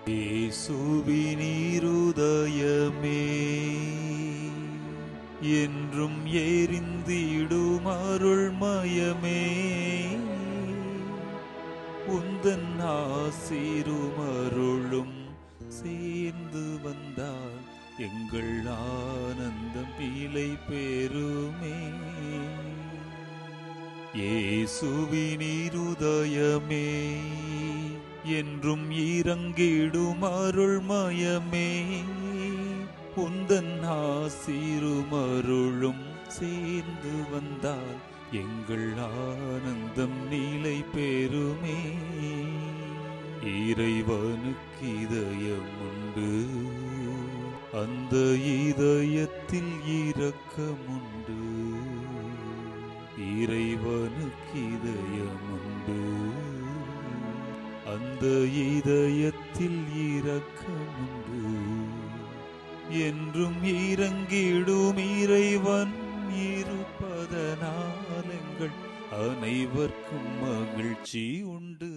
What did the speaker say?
இயேசுவின் இருதயமே என்றும் எரிந்திடும் அருள்மயமே, உந்தன் ஆசீரும் அருளும் சேர்ந்து வந்தால் எங்கள் ஆனந்தம் நிலை பெறுமே. இயேசுவின் இருதயமே என்றும் இறங்கிடும் அருள்மயமே, உந்தன் ஆசீரும் அருளும் சேர்ந்து வந்தால் எங்கள் ஆனந்தம் நிலை பெறுமே. இறைவனுக்கு இதயம் உண்டு, அந்த இதயத்தில் இரக்கமுண்டு. இறைவனுக்கு இதயம் உண்டு, அந்த இதயத்தில் இரக்கமுண்டு. என்றும் இறங்கிடும் இறைவன் இருப்பதனால் எங்கள் அனைவருக்கும் மகிழ்ச்சி உண்டு.